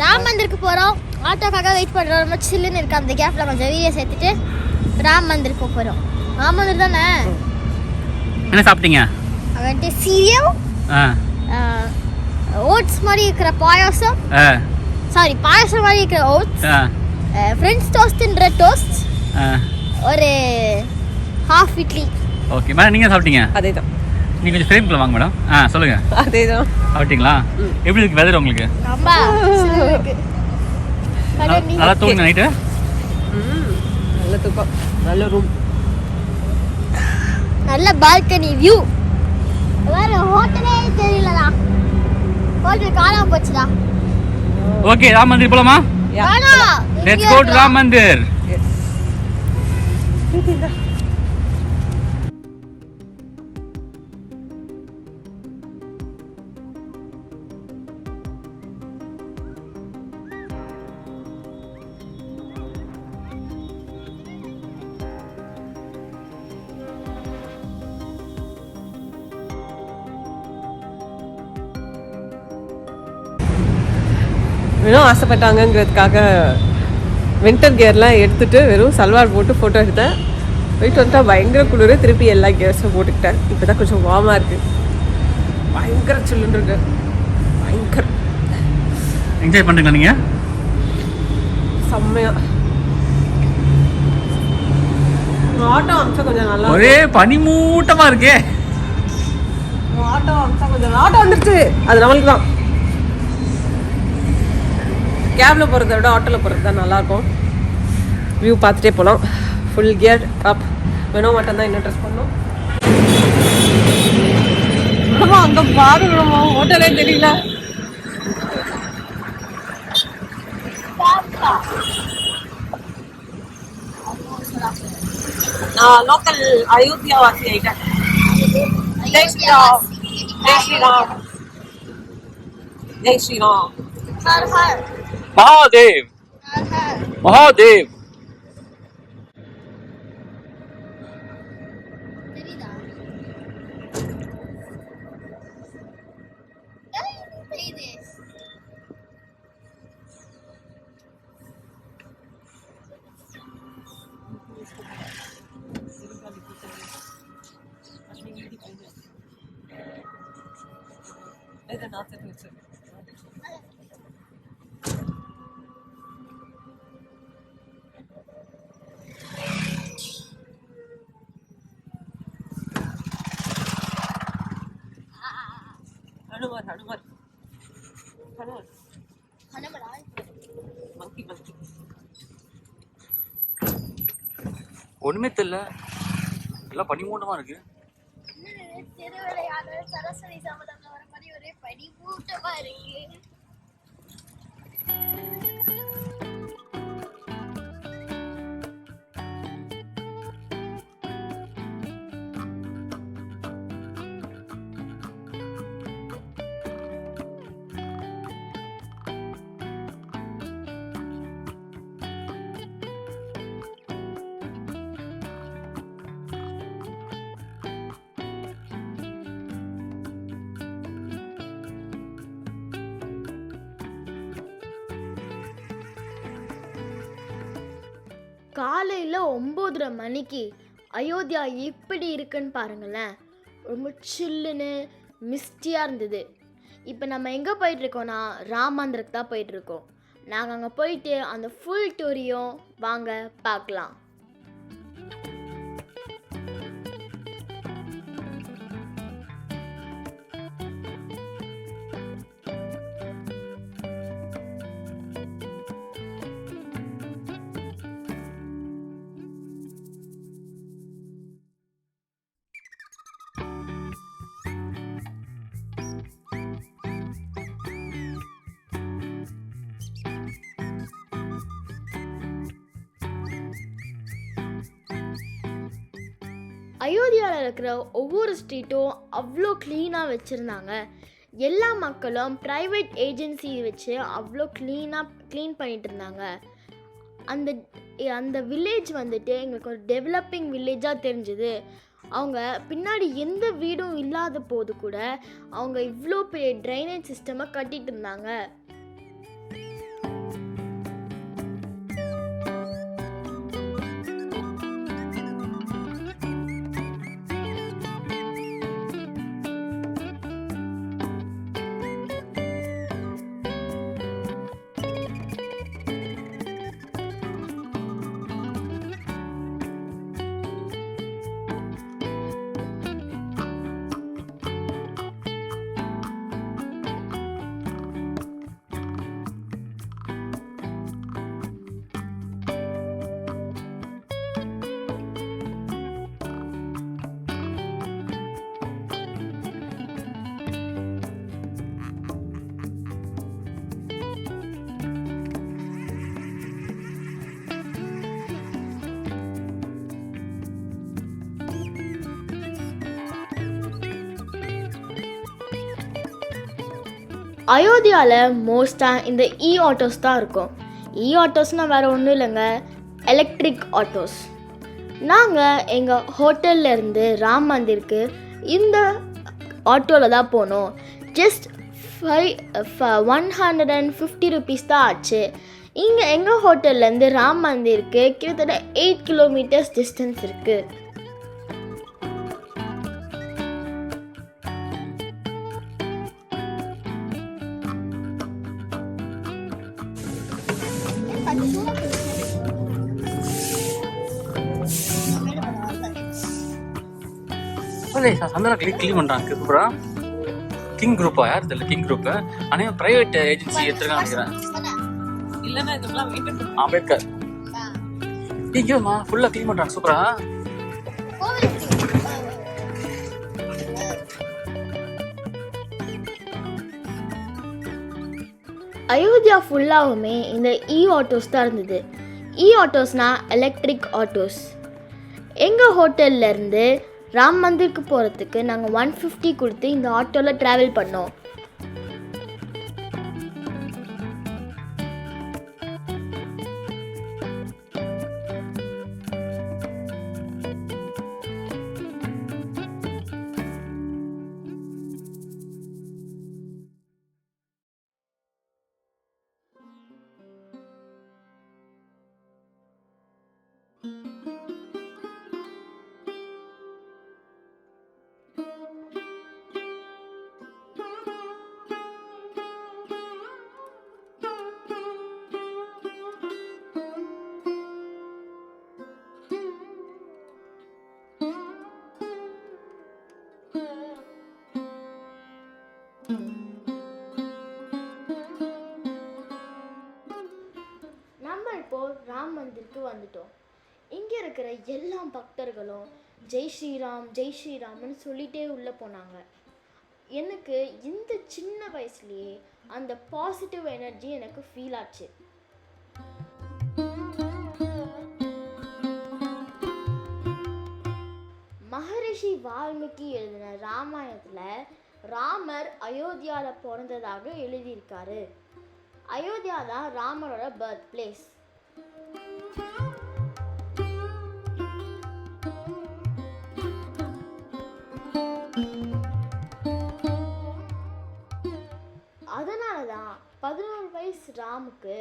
ராம் மந்திருக்கு போகிறோம். ஆட்டோக்காக வெயிட் பண்ணுறோம். ரொம்ப சில்லுன்னு இருக்குது. அந்த கேப்பில் கொஞ்சம் வீடியோ சேர்த்துட்டு ராம் மந்திருக்கு போகிறோம். ராம் மந்திர் தானே. என்ன சாப்பிட்டீங்க? வந்துட்டு சீரியல், ஓட்ஸ் மாதிரி இருக்கிற பாயாசம், சாரி பாயாசம் மாதிரி இருக்கிற ஓட்ஸ், ஃப்ரெண்ட்ஸ் டோஸ்ட்ன்ற டோஸ்ட், ஒரு ஹாஃப் இட்லி. ஓகே மேடம், நீங்கள் சாப்பிட்டீங்க? அதே தான். நீங்கள் கொஞ்சம் ஃப்ரேம்குள்ள வாங்க மேடம். சொல்லுங்கள். அதே தான். சாப்பிட்டீங்களா? எப்படி இருக்கு வெதர் உங்களுக்கு? ரொம்ப இருக்கு. நல்லா தூங்குங்க நைட்டு? நல்ல தூக்கம், நல்ல ரூம், நல்ல பால்கனி வியூ. வேற ஹோட்டலே தெரியலடா. ஹோட்டல் காணாம போச்சுடா. ஓகே, ராம் மந்திர் போலாமா? Let's go to Ram Mandir. வெறும் ஆசைப்பட்டாங்கங்கிறதுக்காக வின்டர் கியர்லாம் எடுத்துகிட்டு வெறும் சல்வார் போட்டு ஃபோட்டோ எடுத்தேன். போயிட்டு வந்துட்டா பயங்கர குளிர். திருப்பி எல்லா கியர்ஸும் போட்டுக்கிட்டேன். இப்போ தான் கொஞ்சம் வார்மாக இருக்குது. பயங்கர சில்லுன்னு இருக்கு. பயங்கர என்ஜாய் பண்ணுறீங்களா நீங்கள்? செம்மையா. ஆட்டோ அம்சம் கொஞ்சம் நல்லா, ஒரே பனிமூட்டமாக இருக்கே. ஆட்டோ அம்சம் கொஞ்சம், ஆட்டோ வந்துருச்சு. அது நம்மளுக்கு தான். கேபில் போகிறத விட ஆட்டோவில் போகிறது தான் நல்லாயிருக்கும். வியூ பார்த்துட்டே போகலாம். ஃபுல் கியர் அப். வேணும் மட்டும் தான் இன்னும் ட்ரெஸ் பண்ணோம். ஆமாம், அங்கே பாருங்கம்மா, ஹோட்டலே தெரியல. நான் லோக்கல் அயோத்தியாவாசி ஆகிட்டேன். ஜெய் ஸ்ரீராம், ஜெய் ஸ்ரீராம், ஜெய் ஸ்ரீராம். மகாதேவ், மகாதேவ். ஹனுமார், ஹனுமார், ஹனுமார், மங்கி, மங்கி. ஒன்றுமே தெரியல, எல்லாம் பனிமூட்டமாக இருக்கு. திருவிளையாடல் சரஸ்வதி சபதம்ல வர மாதிரி ஒரே பனிமூட்டமா இருக்கு. காலையில் 9:30 மணிக்கு அயோத்தியா எப்படி இருக்குன்னு பாருங்களேன். ரொம்ப சில்லுன்னு மிஸ்டியாக இருந்தது. இப்போ நம்ம எங்கே போயிட்டுருக்கோன்னா ராம் மந்திருக்கு தான் போயிட்டுருக்கோம். நாங்கள் அங்கே போயிட்டு அந்த ஃபுல் டூரையும் வாங்க பார்க்கலாம். அயோத்தியாவில் இருக்கிற ஒவ்வொரு ஸ்ட்ரீட்டும் அவ்வளோ க்ளீனாக வச்சுருந்தாங்க. எல்லா மக்களும் ப்ரைவேட் ஏஜென்சி வச்சு அவ்வளோ க்ளீன் பண்ணிகிட்டு இருந்தாங்க. அந்த வில்லேஜ் வந்துட்டு எங்களுக்கு ஒரு டெவலப்பிங் வில்லேஜாக தெரிஞ்சுது. அவங்க பின்னாடி எந்த வீடும் இல்லாத போது கூட அவங்க இவ்வளோ பெரிய ட்ரைனேஜ் சிஸ்டமை கட்டிகிட்டு இருந்தாங்க. அயோத்தியாவில் மோஸ்ட்டாக இந்த ஆட்டோஸ் தான் இருக்கும். ஆட்டோஸ்னால் வேறு ஒன்றும் இல்லைங்க, எலக்ட்ரிக் ஆட்டோஸ். நாங்கள் எங்கள் ஹோட்டல்லேருந்து ராம் மந்திருக்கு இந்த ஆட்டோவில் தான் போனோம். ஜஸ்ட் 150 rupees தான் ஆச்சு. இங்கே எங்கள் ஹோட்டல்லேருந்து ராம் மந்திருக்கு கிட்டத்தட்ட 8 kilometers டிஸ்டன்ஸ் இருக்குது. சந்தனா கிளீன் பண்றாங்க சூப்பரா. கிங் குரூப்பா? யார் தெரியல கிங் குரூப். ஆனா பிரைவேட் ஏஜென்சி எடுத்துருக்காங்க நினைக்கிறேன். இல்லைன்னா இதெல்லாம் மெயின்டைன் அம்பேத்கர் ஐயோமா ஃபுல்லா கிளீன் பண்றாங்க சூப்பரா. அயோத்தியா ஃபுல்லாகவுமே இந்த ஆட்டோஸ் தான் இருந்தது. ஆட்டோஸ்னால் எலக்ட்ரிக் ஆட்டோஸ். எங்கள் ஹோட்டல்லேருந்து ராம் மந்திருக்கு போகிறதுக்கு நாங்கள் 150 கொடுத்து இந்த ஆட்டோவில் ட்ராவல் பண்ணோம். நம்ம இப்போ ராம் மந்திருக்கு வந்துட்டோம். இங்கே இருக்கிற எல்லா பக்தர்களும் ஜெய் ஸ்ரீராம் ஜெய் ஸ்ரீராம்னு சொல்லிட்டே உள்ளே போனாங்க. எனக்கு இந்த சின்ன வயசுலேயே அந்த பாசிட்டிவ் எனர்ஜி எனக்கு ஃபீல் ஆச்சு. மகரிஷி வால்மீகி எழுதின ராமாயணத்தில் ராமர் அயோத்தியாவில் பிறந்ததாக எழுதியிருக்காரு. அயோத்தியா தான் ராமரோட பர்த் பிளேஸ். அதனால தான் 11 வயசு ராமுக்கு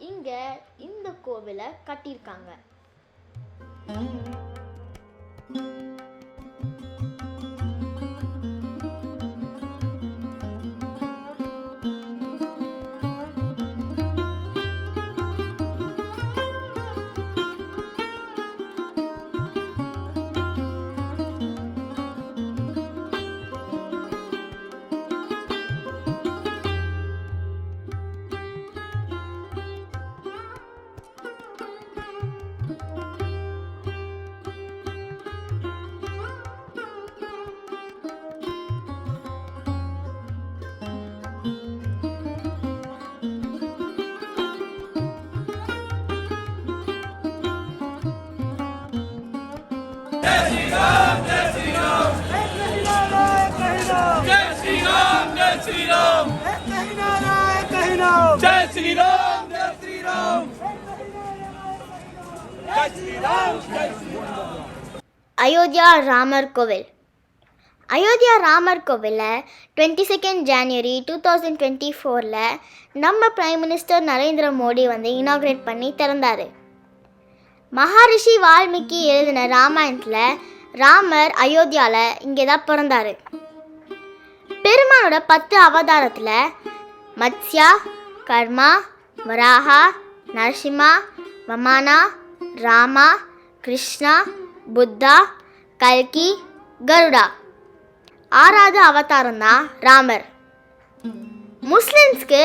இங்கே இந்த கோவிலை கட்டியிருக்காங்க. அயோத்தியா ராமர் கோவில். அயோத்தியா ராமர் கோவிலை 22 January 2024 நம்ம பிரைம் மினிஸ்டர் நரேந்திர மோடி வந்து இனாக்ரேட் பண்ணி திறந்தார். மகரிஷி வால்மீகி எழுதின ராமாயணத்தில் ராமர் அயோத்தியாவில் இங்கே தான் பிறந்தார். பெருமானோட 10 அவதாரத்தில் மத்ஸ்யா, கர்மா, வராஹா, நரசிம்மா, வமானா, ராமா, கிருஷ்ணா, புத்தா, கல்கி, கருடா 6வது அவதாரம் தான் ராமர். முஸ்லிம்ஸ்க்கு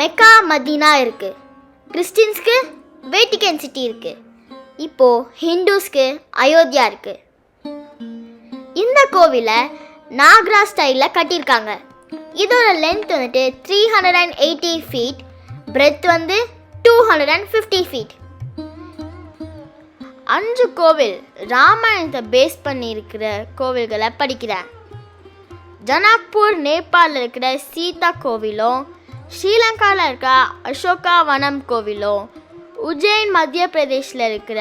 மெக்கா மதீனா இருக்குது, கிறிஸ்டின்ஸ்க்கு வேட்டிகன் சிட்டி இருக்குது, இப்போது ஹிந்துஸ்க்கு அயோத்தியா இருக்குது. இந்த கோவிலை நாகரா ஸ்டைலில் கட்டியிருக்காங்க. இதோட லென்த் வந்துட்டு 380 feet, பிரெத் வந்து 250 feet. 5 கோவில் ராமாயணத்தை பேஸ் பண்ணி இருக்கிற கோவில்களை படிக்கிறேன். ஜனக்பூர் நேபாளில் இருக்கிற சீதா கோவிலும், ஸ்ரீலங்காவில் இருக்கிற அசோகா வனம் கோவிலும், உஜ்ஜைன் மத்திய பிரதேஷில் இருக்கிற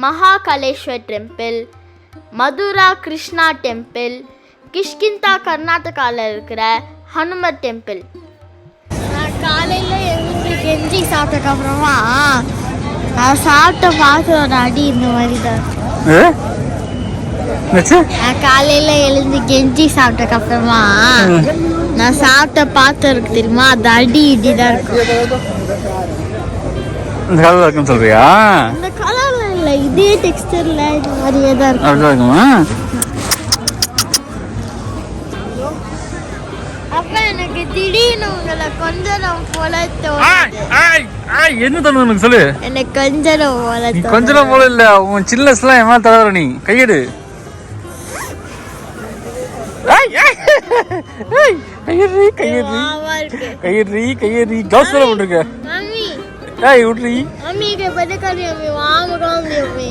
மகாகாலேஸ்வர் டெம்பிள், மதுரா கிருஷ்ணா டெம்பிள், கிஷ்கிந்தா கர்நாடகாவில் இருக்கிற ஹனுமர் டெம்பிள். நான் காலையில் எழுந்து கெஞ்சி சாப்பிட்டதுக்கப்புறமா நான் சாப்பிட்ட பாத்திரம் அடி இந்த மாதிரி தான். நான் காலையில் எழுந்து கெஞ்சி சாப்பிட்டதுக்கப்புறமா நான் சாப்பிட்ட பாத்திரம் இருக்கு தெரியுமா, அது அடி இப்படி தான் இருக்கும். இந்த கலர்ல இருக்குன்னு சொல்றியா? இந்த கலர்ல இல்லை, இதே டெக்ஸ்டர்ல இந்த மாதிரியே தான் இருக்கும். அப்படிதான் இருக்குமா? அப்ப எனக்கு திடீர்னு உங்களை கொஞ்சம் போல தோணுது. என்ன தோணுது உனக்கு சொல்லு. எனக்கு கொஞ்சம் போல நீ கொஞ்சம் போல இல்ல, உன் சில்லஸ் எல்லாம் என் மேல தடவற. நீ கையெடு. கையெடு கிளவுஸ் வேற போட்டுருக்க. மம்மி விட்ரி. மம்மிக்கு பதக்காரி மம்மி வாங்க மம்மி.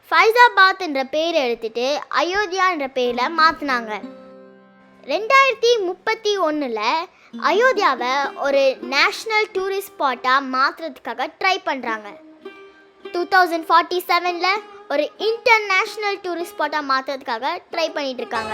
ஃபைசாபாத் என்ற பேரை எடுத்துட்டு அயோத்தியா என்ற பேரில் மாற்றினாங்க. 2031 அயோத்தியாவை ஒரு நேஷ்னல் டூரிஸ்ட் ஸ்பாட்டாக மாற்றுறதுக்காக ட்ரை பண்ணுறாங்க. 2047 ஒரு இன்டர்நேஷ்னல் டூரிஸ்ட் ஸ்பாட்டாக மாற்றுறதுக்காக ட்ரை பண்ணிட்டு இருக்காங்க.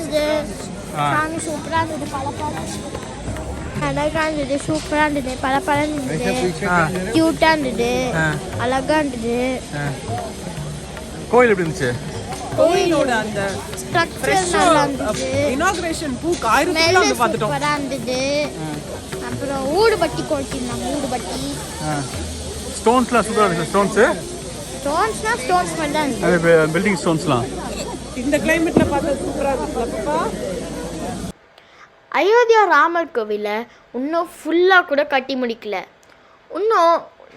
இருந்தது. சாமி சூப்பராக இருந்தது. அழகாக இருந்தது. சூப்பராக இருந்தது. பளபளன்னு இருந்தது. க்யூட்டாக இருந்தது. அழகாக இருந்தது. கோயில் எப்படி இருந்துச்சு? கோயிலோட அந்த ஸ்ட்ரக்சர் நல்லா இருந்தது. இனாகுரேஷன் பூ காயிரத்துல வந்து பார்த்துட்டோம். சூப்பராக இருந்தது. அப்புறம் ஊடுபட்டி கொளுத்திருந்தாங்க. ஊடுபட்டி ஸ்டோன்ஸ்லாம் சூப்பராக இருந்துச்சு. ஸ்டோன்ஸ்னா ஸ்டோன்ஸ் மாதிரி தான் இருந்தது. அது பில்டிங் ஸ்டோன்ஸ்லாம் இந்த கிளைமேட்ல பார்த்தா சூப்பரா இருக்குல்லப்பா. அயோத்தியா ராமர் கோவிலை இன்னும் ஃபுல்லாக கூட கட்டி முடிக்கல. இன்னும்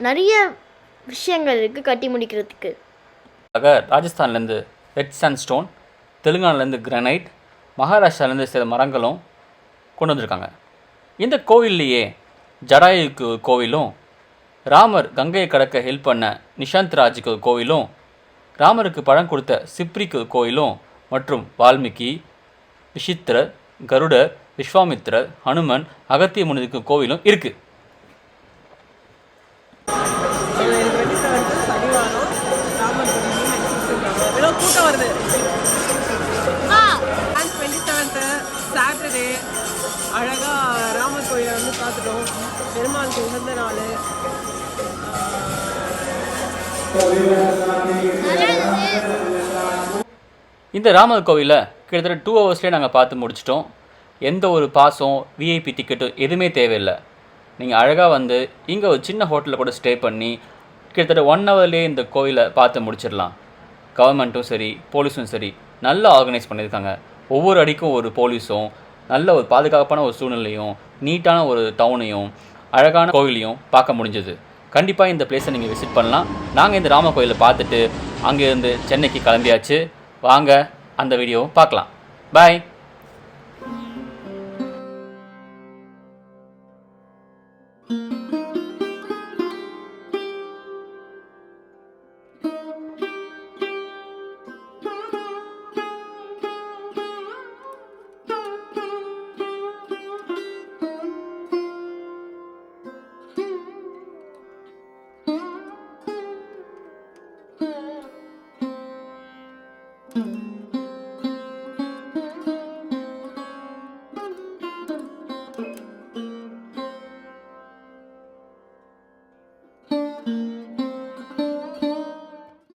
நிறைய விஷயங்கள் இருக்குது கட்டி முடிக்கிறதுக்கு. ராஜஸ்தான்லேருந்து ரெட் சாண்ட்ஸ்டோன், தெலுங்கானாலேருந்து கிரானைட், மகாராஷ்டிராலேருந்து சில மரங்களும் கொண்டு வந்திருக்காங்க. இந்த கோவில்லையே ஜடாயுக்கு கோவிலும், ராமர் கங்கையை கடக்க ஹெல்ப் பண்ண நிஷாந்த் ராஜுக்கு கோவிலும், ராமருக்கு பழம் கொடுத்த சிப்ரிக்கு கோவிலும் மற்றும் வால்மீகி, விஷித்திரர், கருடர், விஸ்வாமித்திரர், ஹனுமன், அகத்திய முனிக்கு கோவிலும் இருக்குது. கூட்டம் வருது. 27th சாட்டர்டே அழகா ராமர் கோயிலை வந்து பார்த்துட்டோம். பெருமாளுக்கு உகந்த நாள். இந்த ராமர் கோவிலை கிட்டத்தட்ட 2 ஹவர்ஸ்லேயே நாங்கள் பார்த்து முடிச்சிட்டோம். எந்த ஒரு பாஸும் விஐபி டிக்கெட்டும் எதுவுமே தேவையில்லை. நீங்கள் அழகாக வந்து இங்கே ஒரு சின்ன ஹோட்டலில் கூட ஸ்டே பண்ணி கிட்டத்தட்ட 1 ஹவர்லேயே இந்த கோவிலை பார்த்து முடிச்சிடலாம். கவர்மெண்ட்டும் சரி, போலீஸும் சரி நல்லா ஆர்கனைஸ் பண்ணியிருக்காங்க. ஒவ்வொரு அடிக்கும் ஒரு போலீஸும், நல்ல ஒரு பாதுகாப்பான ஒரு சூழ்நிலையும், நீட்டான ஒரு டவுனையும், அழகான கோவிலையும் பார்க்க முடிஞ்சது. கண்டிப்பாக இந்த பிளேஸை நீங்கள் விசிட் பண்ணலாம். நாங்கள் இந்த ராமர் கோயிலை பார்த்துட்டு அங்கேருந்து சென்னைக்கு கிளம்பியாச்சு. வாங்க அந்த வீடியோவை பார்க்கலாம். பாய்.